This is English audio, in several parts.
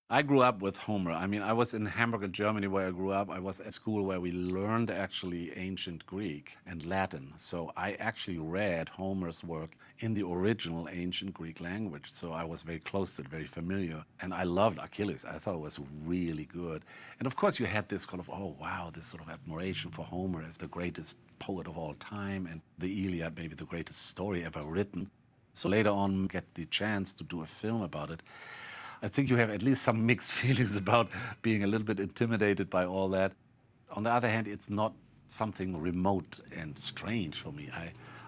I grew up with Homer. I mean, I was in Hamburg, Germany, where I grew up. I was at school where we learned actually ancient Greek and Latin. So I actually read Homer's work in the original ancient Greek language. So I was very close to it, very familiar. And I loved Achilles. I thought it was really good. And of course, you had this kind of, oh, wow, this sort of admiration for Homer as the greatest poet of all time, and the Iliad, maybe the greatest story ever written. So later on, get the chance to do a film about it. I think you have at least some mixed feelings about being a little bit intimidated by all that. On the other hand, it's not something remote and strange for me.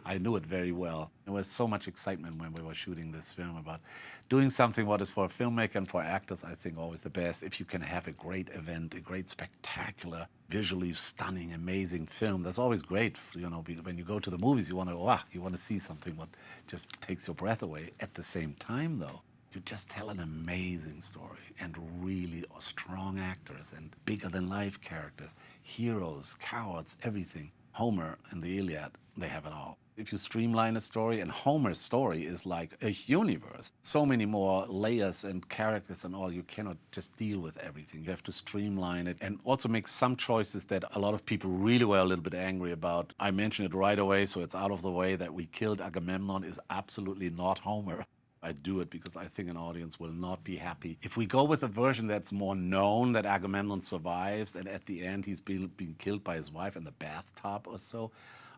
I knew it very well. There was so much excitement when we were shooting this film about doing something what is for a filmmaker and for actors, I think, always the best. If you can have a great event, a great, spectacular, visually stunning, amazing film, that's always great. You know, when you go to the movies, you want to, wow, you want to see something what just takes your breath away. At the same time, though, you just tell an amazing story and really strong actors and bigger than life characters, heroes, cowards, everything. Homer and the Iliad, they have it all. If you streamline a story, and Homer's story is like a universe, so many more layers and characters and all, you cannot just deal with everything. You have to streamline it and also make some choices that a lot of people really were a little bit angry about. I mentioned it right away, so it's out of the way that we killed Agamemnon is absolutely not Homer. I do it because I think an audience will not be happy. If we go with a version that's more known, that Agamemnon survives, and at the end he's been killed by his wife in the bathtub or so,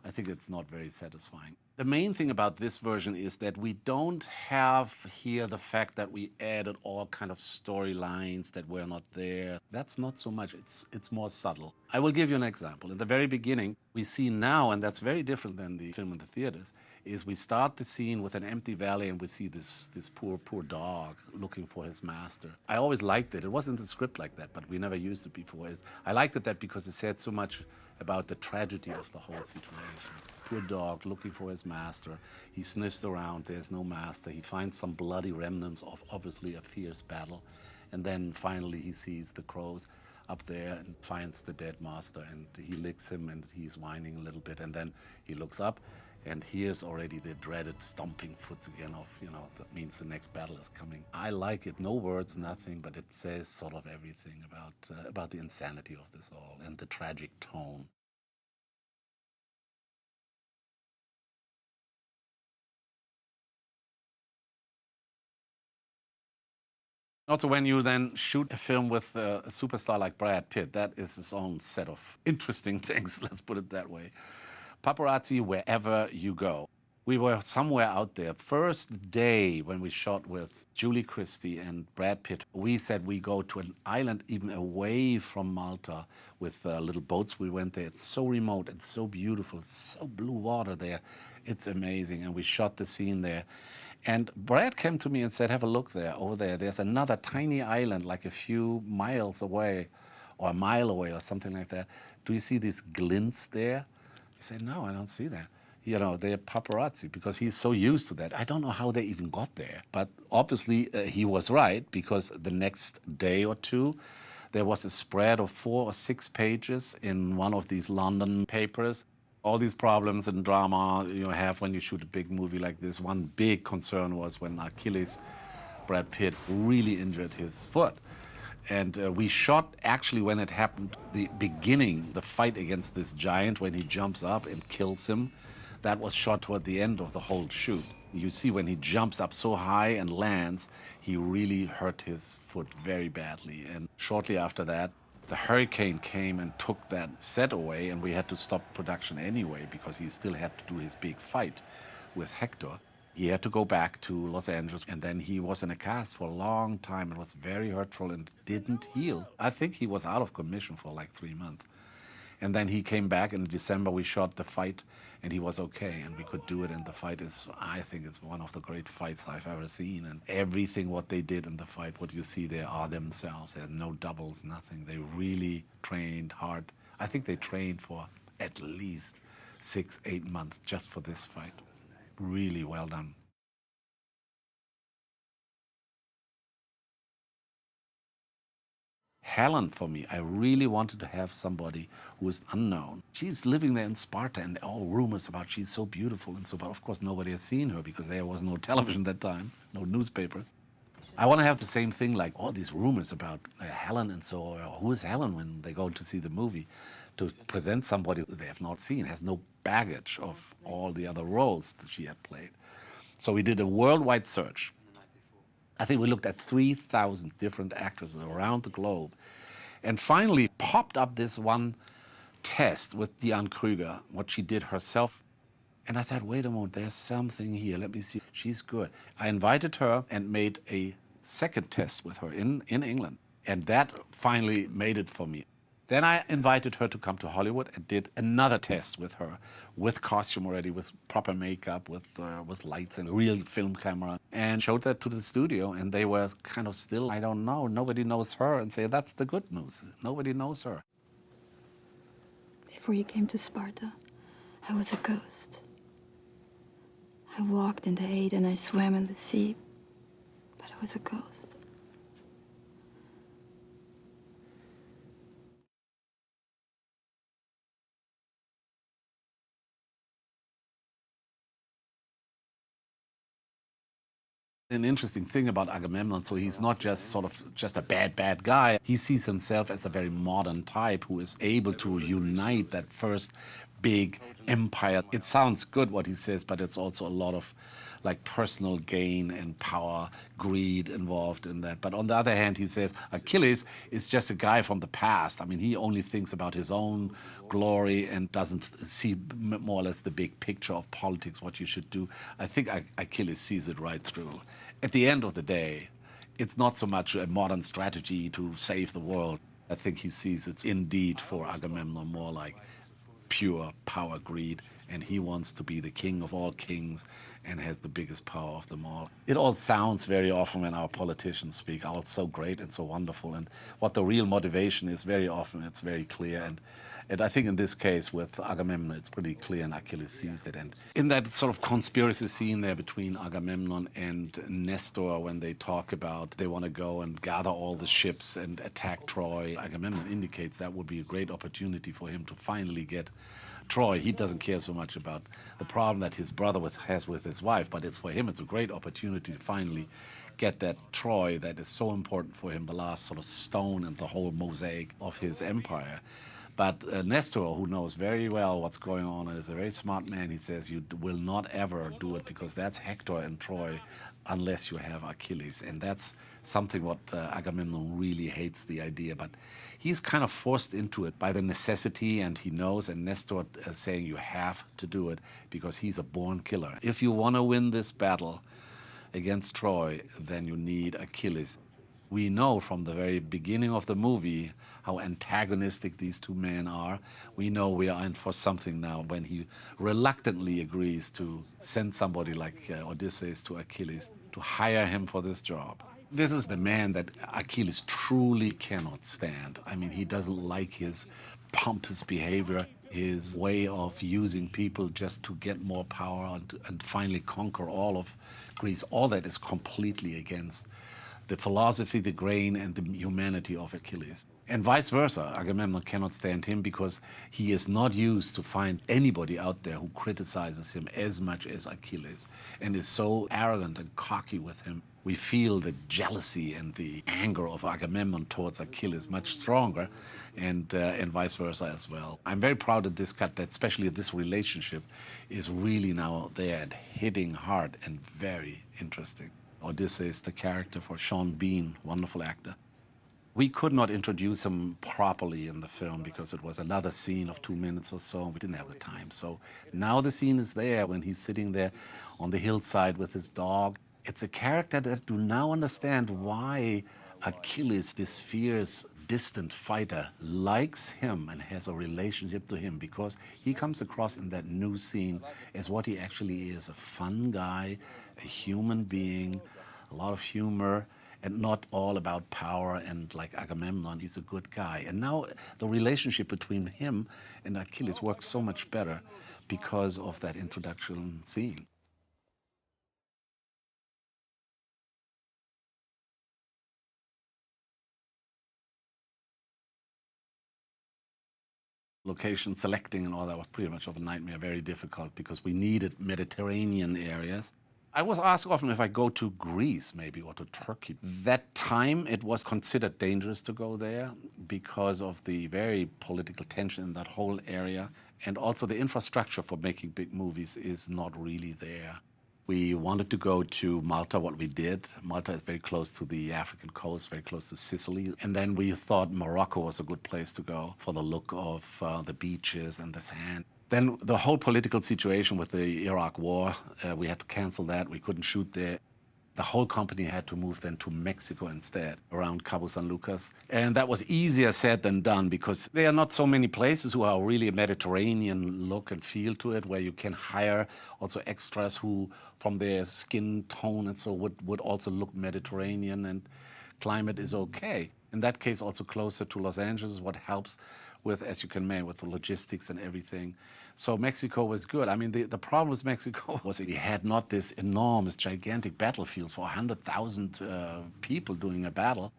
I think it's not very satisfying. The main thing about this version is that we don't have here the fact that we added all kind of storylines that were not there. That's not so much. It's more subtle. I will give you an example. In the very beginning, we see now, and that's very different than the film in the theaters, is we start the scene with an empty valley and we see this poor dog looking for his master. I always liked it. It wasn't the script like that, but we never used it before. I liked it that because it said so much about the tragedy of the whole situation. Poor dog looking for his master. He sniffs around, there's no master. He finds some bloody remnants of obviously a fierce battle. And then finally he sees the crows up there and finds the dead master, and he licks him and he's whining a little bit. And then he looks up and hears already the dreaded stomping foot again of, that means the next battle is coming. I like it. No words, nothing, but it says sort of everything about the insanity of this all and the tragic tone. Also, when you then shoot a film with a superstar like Brad Pitt, that is his own set of interesting things, let's put it that way. Paparazzi wherever you go. We were somewhere out there. First day when we shot with Julie Christie and Brad Pitt, we said we go to an island even away from Malta with little boats. We went there. It's so remote. It's so beautiful. So blue water there. It's amazing. And we shot the scene there. And Brad came to me and said, have a look there, over there. There's another tiny island like a few miles away or a mile away or something like that. Do you see these glints there? I said, no, I don't see that. They're paparazzi because he's so used to that. I don't know how they even got there. But obviously, he was right because the next day or two, there was a spread of 4 or 6 pages in one of these London papers. All these problems and drama you have when you shoot a big movie like this. One big concern was when Achilles, Brad Pitt, really injured his foot. And we shot actually when it happened, the beginning, the fight against this giant when he jumps up and kills him. That was shot toward the end of the whole shoot. You see when he jumps up so high and lands, he really hurt his foot very badly. And shortly after that, the hurricane came and took that set away, and we had to stop production anyway because he still had to do his big fight with Hector. He had to go back to Los Angeles, and then he was in a cast for a long time. It was very hurtful and didn't heal. I think he was out of commission for like 3 months. And then he came back in December. We shot the fight, and he was okay, and we could do it. And the fight is, I think it's one of the great fights I've ever seen. And everything what they did in the fight, what you see there, are themselves. There's no doubles, nothing. They really trained hard. I think they trained for at least 6, 8 months just for this fight. Really well done. Helen, for me, I really wanted to have somebody who is unknown. She's living there in Sparta, and all rumors about she's so beautiful and so, but of course nobody has seen her because there was no television that time, no newspapers. I want to have the same thing, like all these rumors about Helen and so, who is Helen when they go to see the movie, to present somebody they have not seen, has no baggage of all the other roles that she had played. So we did a worldwide search. I think we looked at 3,000 different actors around the globe, and finally popped up this one test with Diane Kruger, what she did herself. And I thought, wait a moment, there's something here. Let me see. She's good. I invited her and made a second test with her in England. And that finally made it for me. Then I invited her to come to Hollywood and did another test with her, with costume already, with proper makeup, with lights and a real film camera, and showed that to the studio. And they were kind of still, I don't know, nobody knows her, and say, that's the good news. Nobody knows her. Before you came to Sparta, I was a ghost. I walked in the Aid and I swam in the sea, but I was a ghost. An interesting thing about Agamemnon, so he's not just sort of just a bad guy. He sees himself as a very modern type who is able to unite that first big empire. It sounds good what he says, but it's also a lot of like personal gain and power, greed involved in that. But on the other hand, he says Achilles is just a guy from the past. I mean, he only thinks about his own glory and doesn't see more or less the big picture of politics, what you should do. I think Achilles sees it right through. At the end of the day, it's not so much a modern strategy to save the world. I think he sees it's indeed for Agamemnon more like pure power greed, and he wants to be the king of all kings and has the biggest power of them all. It all sounds very often when our politicians speak, oh, it's so great and so wonderful, and what the real motivation is, very often it's very clear. And I think in this case with Agamemnon, it's pretty clear, and Achilles sees it. And in that sort of conspiracy scene there between Agamemnon and Nestor, when they talk about they want to go and gather all the ships and attack Troy, Agamemnon indicates that would be a great opportunity for him to finally get Troy. He doesn't care so much about the problem that his brother has with his wife, but it's for him, it's a great opportunity to finally get that Troy that is so important for him, the last sort of stone and the whole mosaic of his empire. But Nestor, who knows very well what's going on and is a very smart man, he says, you will not ever do it because that's Hector and Troy unless you have Achilles. And that's something what Agamemnon really hates the idea. But he's kind of forced into it by the necessity, and he knows, and Nestor saying you have to do it because he's a born killer. If you want to win this battle against Troy, then you need Achilles. We know from the very beginning of the movie how antagonistic these two men are. We know we are in for something now when he reluctantly agrees to send somebody like Odysseus to Achilles to hire him for this job. This is the man that Achilles truly cannot stand. I mean, he doesn't like his pompous behavior, his way of using people just to get more power and finally conquer all of Greece. All that is completely against the philosophy, the grain, and the humanity of Achilles. And vice versa, Agamemnon cannot stand him because he is not used to find anybody out there who criticizes him as much as Achilles and is so arrogant and cocky with him. We feel the jealousy and the anger of Agamemnon towards Achilles much stronger, and vice versa as well. I'm very proud of this cut, that especially this relationship is really now there and hitting hard and very interesting. Odysseus, the character for Sean Bean, wonderful actor. We could not introduce him properly in the film because it was another scene of 2 minutes or so. We didn't have the time. So now the scene is there when he's sitting there on the hillside with his dog. It's a character that do now understand why Achilles, this fierce, distant fighter, likes him and has a relationship to him, because he comes across in that new scene as what he actually is, a fun guy, a human being, a lot of humor, and not all about power. And like Agamemnon, he's a good guy. And now the relationship between him and Achilles works so much better because of that introduction scene. Location selecting and all that was pretty much of a nightmare, very difficult, because we needed Mediterranean areas. I was asked often if I go to Greece maybe or to Turkey. That time it was considered dangerous to go there because of the very political tension in that whole area. And also the infrastructure for making big movies is not really there. We wanted to go to Malta, what we did. Malta is very close to the African coast, very close to Sicily. And then we thought Morocco was a good place to go for the look of the beaches and the sand. Then the whole political situation with the Iraq war, we had to cancel that. We couldn't shoot there. The whole company had to move then to Mexico instead, around Cabo San Lucas. And that was easier said than done because there are not so many places who are really a Mediterranean look and feel to it, where you can hire also extras who, from their skin tone and so, would also look Mediterranean, and climate is okay. In that case, also closer to Los Angeles, what helps with, as you can imagine, with the logistics and everything. So Mexico was good. I mean, the problem with Mexico was we had not this enormous, gigantic battlefields for 100,000 people doing a battle,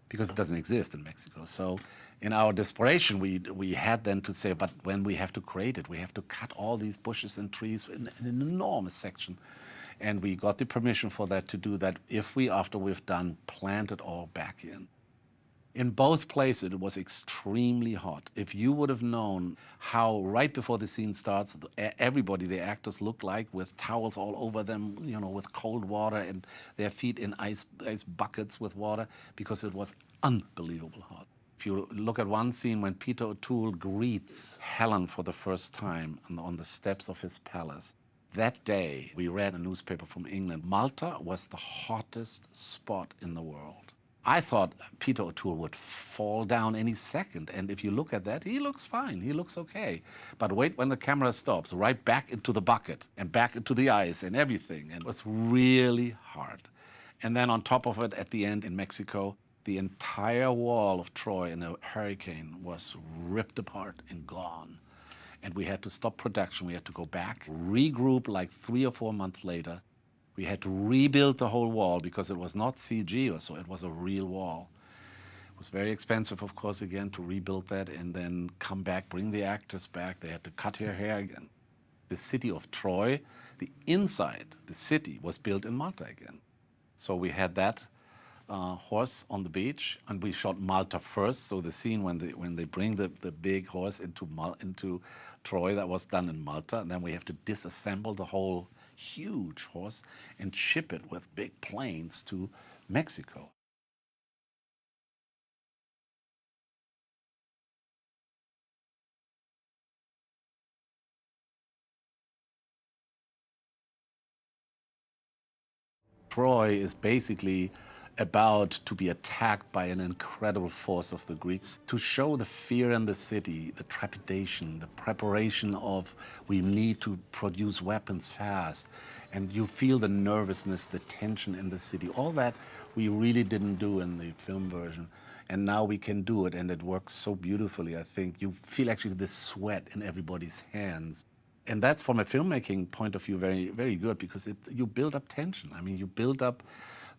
because it doesn't exist in Mexico. So in our desperation, we had then to say, but when we have to create it, we have to cut all these bushes and trees in an enormous section. And we got the permission for that, to do that, if we, after we've done, plant it all back in. In both places, it was extremely hot. If you would have known how, right before the scene starts, everybody, the actors, look like with towels all over them, you know, with cold water, and their feet in ice buckets with water, because it was unbelievable hot. If you look at one scene when Peter O'Toole greets Helen for the first time on the steps of his palace, that day, we read a newspaper from England, Malta was the hottest spot in the world. I thought Peter O'Toole would fall down any second, and if you look at that, he looks fine, he looks okay. But wait when the camera stops, right back into the bucket, and back into the ice and everything, and it was really hard. And then on top of it, at the end in Mexico, the entire wall of Troy in a hurricane was ripped apart and gone. And we had to stop production, we had to go back, regroup like 3 or 4 months later. We had to rebuild the whole wall because it was not CG or so, it was a real wall. It was very expensive, of course, again, to rebuild that and then come back, bring the actors back. They had to cut their hair again. The city of Troy, the inside, the city, was built in Malta again. So we had that horse on the beach, and we shot Malta first. So the scene when they bring the big horse into Troy, that was done in Malta, and then we have to disassemble the whole huge horse and ship it with big planes to Mexico. Troy is basically about to be attacked by an incredible force of the Greeks, to show the fear in the city, the trepidation, the preparation of, we need to produce weapons fast. And you feel the nervousness, the tension in the city. All that we really didn't do in the film version. And now we can do it, and it works so beautifully, I think. You feel actually the sweat in everybody's hands. And that's, from a filmmaking point of view, very, very good, because you build up tension. I mean, you build up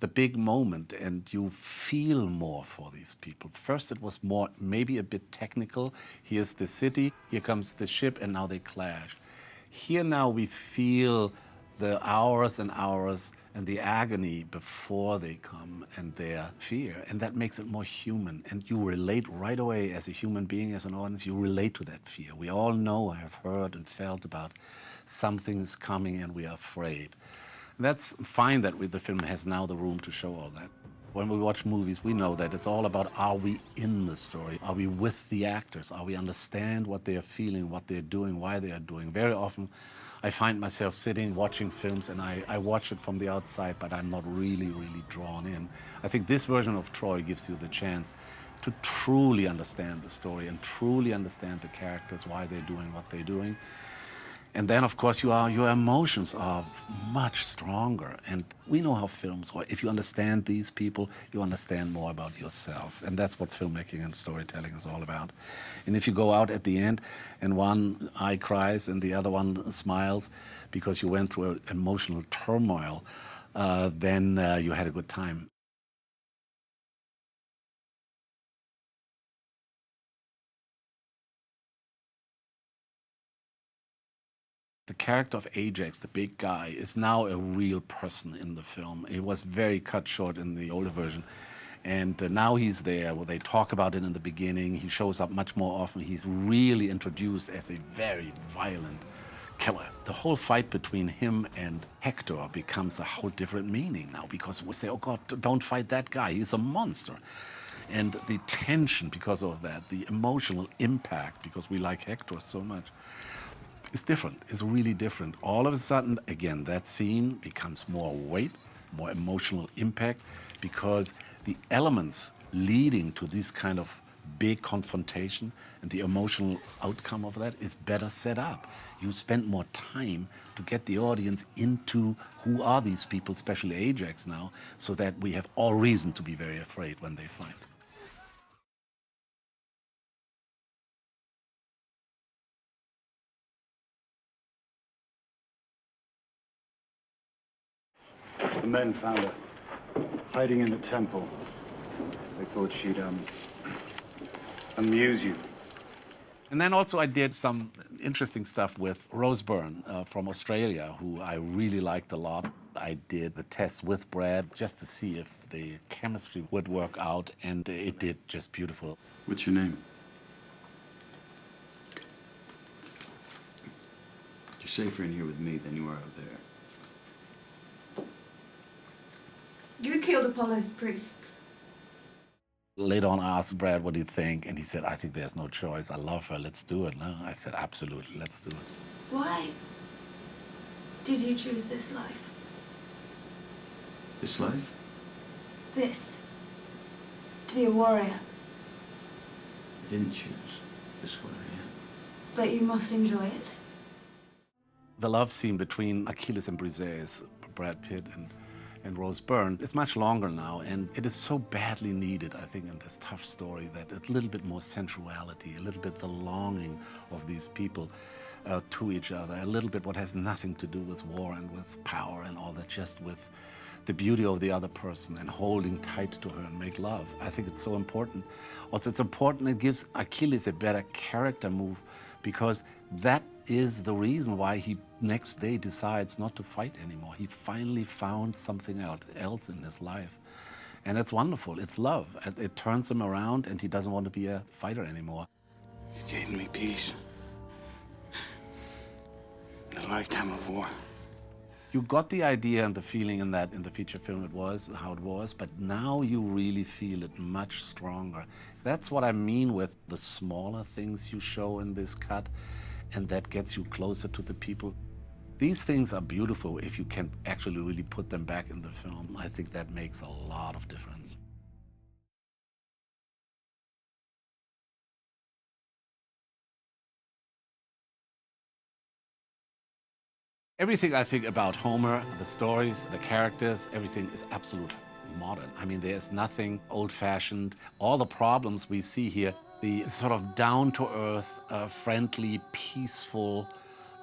the big moment, and you feel more for these people. First, it was more, maybe a bit technical. Here's the city, here comes the ship, and now they clash. Here now we feel the hours and hours and the agony before they come, and their fear, and that makes it more human. And you relate right away as a human being, as an audience, you relate to that fear. We all know, have heard and felt about something is coming and we are afraid. And that's fine that the film has now the room to show all that. When we watch movies, we know that it's all about, are we in the story? Are we with the actors? Are we understand what they are feeling, what they're doing, why they are doing? Very often, I find myself sitting, watching films, and I watch it from the outside, but I'm not really, really drawn in. I think this version of Troy gives you the chance to truly understand the story and truly understand the characters, why they're doing what they're doing. And then, of course, your emotions are much stronger. And we know how films work. If you understand these people, you understand more about yourself. And that's what filmmaking and storytelling is all about. And if you go out at the end and one eye cries and the other one smiles because you went through an emotional turmoil, then you had a good time. The The character of Ajax, the big guy, is now a real person in the film. It was very cut short in the older version. And now he's there. Well, they talk about it in the beginning. He shows up much more often. He's really introduced as a very violent killer. The whole fight between him and Hector becomes a whole different meaning now, because we say, oh God, don't fight that guy. He's a monster. And the tension because of that, the emotional impact, because we like Hector so much, is different, is really different. All of a sudden, again, that scene becomes more weight, more emotional impact, because the elements leading to this kind of big confrontation and the emotional outcome of that is better set up. You spend more time to get the audience into who are these people, especially Ajax now, so that we have all reason to be very afraid when they fight. The men found her hiding in the temple. They thought she'd, amuse you. And then also I did some interesting stuff with Rose Byrne from Australia, who I really liked a lot. I did the test with Brad just to see if the chemistry would work out, and it did just beautiful. What's your name? You're safer in here with me than you are out there. You killed Apollo's priests. Later on, I asked Brad, what do you think? And he said, I think there's no choice. I love her. Let's do it. No? I said, absolutely, let's do it. Why did you choose this life? This life? This. To be a warrior. I didn't choose. This is what I am. But you must enjoy it. The love scene between Achilles and Briseis, Brad Pitt and Rose Byrne, it's much longer now, and it is so badly needed, I think, in this tough story, that a little bit more sensuality, a little bit the longing of these people to each other, a little bit what has nothing to do with war and with power and all that, just with the beauty of the other person and holding tight to her and make love. I think it's so important. Also, it's important, it gives Achilles a better character move, because that is the reason why he next day decides not to fight anymore. He finally found something else in his life. And it's wonderful. It's love. It turns him around, and he doesn't want to be a fighter anymore. You gave me peace. In a lifetime of war. You got the idea and the feeling in that in the feature film it was, how it was, but now you really feel it much stronger. That's what I mean with the smaller things you show in this cut, and that gets you closer to the people. These things are beautiful if you can actually really put them back in the film. I think that makes a lot of difference. Everything I think about Homer, the stories, the characters, everything is absolute modern. I mean, there's nothing old-fashioned. All the problems we see here, the sort of down-to-earth, friendly, peaceful,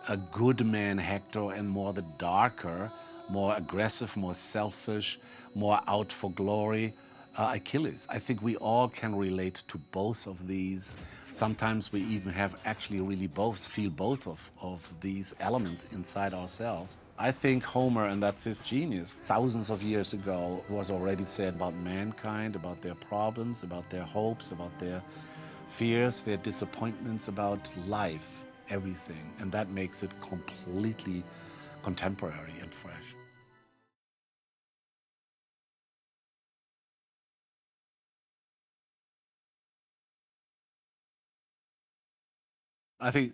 a good man Hector, and more the darker, more aggressive, more selfish, more out for glory Achilles. I think we all can relate to both of these. Sometimes we even have actually really feel both of these elements inside ourselves. I think Homer, and that's his genius, thousands of years ago was already said about mankind, about their problems, about their hopes, about their fears, their disappointments, about life, everything. And that makes it completely contemporary and fresh. I think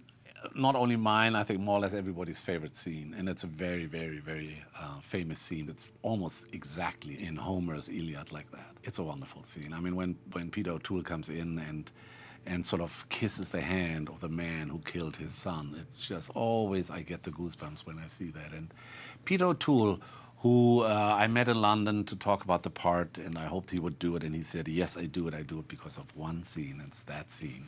not only mine, I think more or less everybody's favorite scene. And it's a very, very, very famous scene. It's almost exactly in Homer's Iliad like that. It's a wonderful scene. I mean, when Peter O'Toole comes in and sort of kisses the hand of the man who killed his son, it's just always, I get the goosebumps when I see that. And Peter O'Toole, who I met in London to talk about the part, and I hoped he would do it, and he said, yes, I do it because of one scene, it's that scene.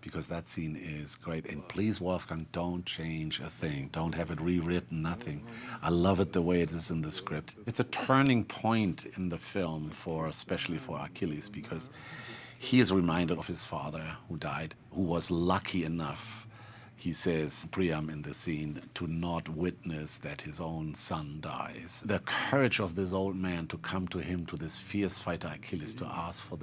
Because that scene is great. And please, Wolfgang, don't change a thing. Don't have it rewritten, nothing. I love it the way it is in the script. It's a turning point in the film, especially for Achilles, because he is reminded of his father who died, who was lucky enough. He says, Priam in the scene, to not witness that his own son dies. The courage of this old man to come to him, to this fierce fighter Achilles, to ask for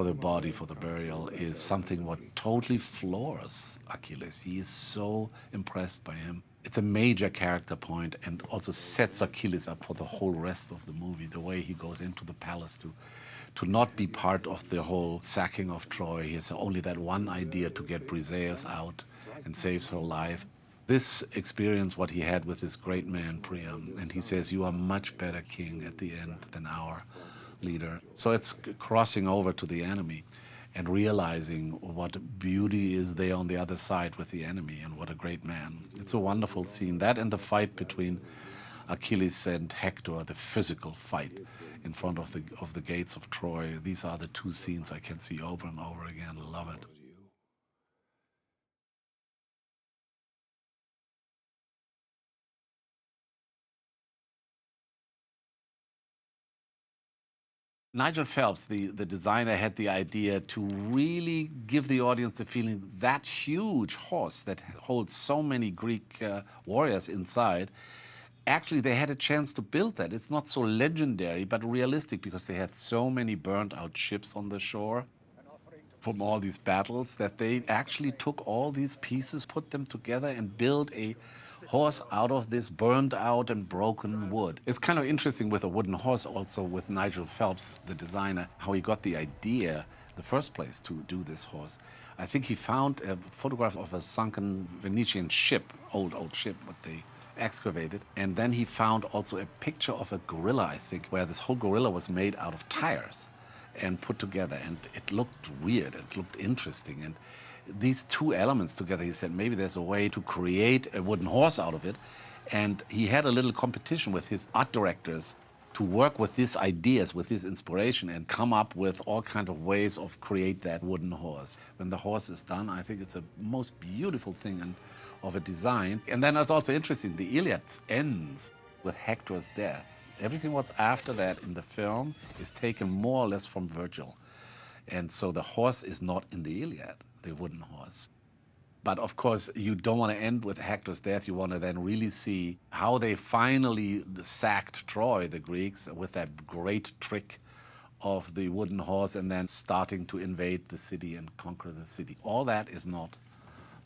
the body, for the burial, is something what totally floors Achilles. He is so impressed by him. It's a major character point and also sets Achilles up for the whole rest of the movie, the way he goes into the palace to not be part of the whole sacking of Troy. He has only that one idea to get Briseis out and saves her life. This experience, what he had with this great man, Priam, and he says, you are much better king at the end than our leader. So it's crossing over to the enemy and realizing what beauty is there on the other side with the enemy and what a great man. It's a wonderful scene. That and the fight between Achilles and Hector, the physical fight in front of the gates of Troy. These are the two scenes I can see over and over again. Love it. Nigel Phelps, the designer, had the idea to really give the audience the feeling that huge horse that holds so many Greek warriors inside, actually they had a chance to build that. It's not so legendary, but realistic, because they had so many burnt out ships on the shore from all these battles that they actually took all these pieces, put them together, and built a horse out of this burned out and broken wood. It's kind of interesting with a wooden horse also, with Nigel Phelps, the designer, how he got the idea in the first place to do this horse. I think he found a photograph of a sunken Venetian ship, old ship, what they excavated. And then he found also a picture of a gorilla, I think, where this whole gorilla was made out of tires and put together, and it looked weird, it looked interesting. And these two elements together, he said, maybe there's a way to create a wooden horse out of it. And he had a little competition with his art directors to work with these ideas, with this inspiration, and come up with all kinds of ways of create that wooden horse. When the horse is done, I think it's a most beautiful thing of a design. And then it's also interesting, the Iliad ends with Hector's death. Everything what's after that in the film is taken more or less from Virgil. And so the horse is not in the Iliad, the wooden horse. But of course, you don't want to end with Hector's death. You want to then really see how they finally sacked Troy, the Greeks, with that great trick of the wooden horse, and then starting to invade the city and conquer the city. All that is not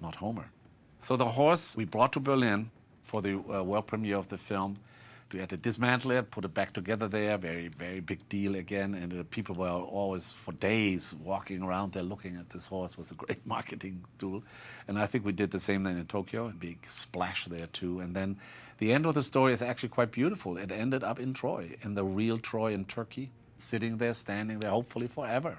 Homer. So the horse we brought to Berlin for the world premiere of the film. We had to dismantle it, put it back together there, very, very big deal again. And people were always, for days, walking around there looking at this horse. It was a great marketing tool. And I think we did the same then in Tokyo, a big splash there too. And then the end of the story is actually quite beautiful. It ended up in Troy, in the real Troy in Turkey, sitting there, standing there, hopefully forever.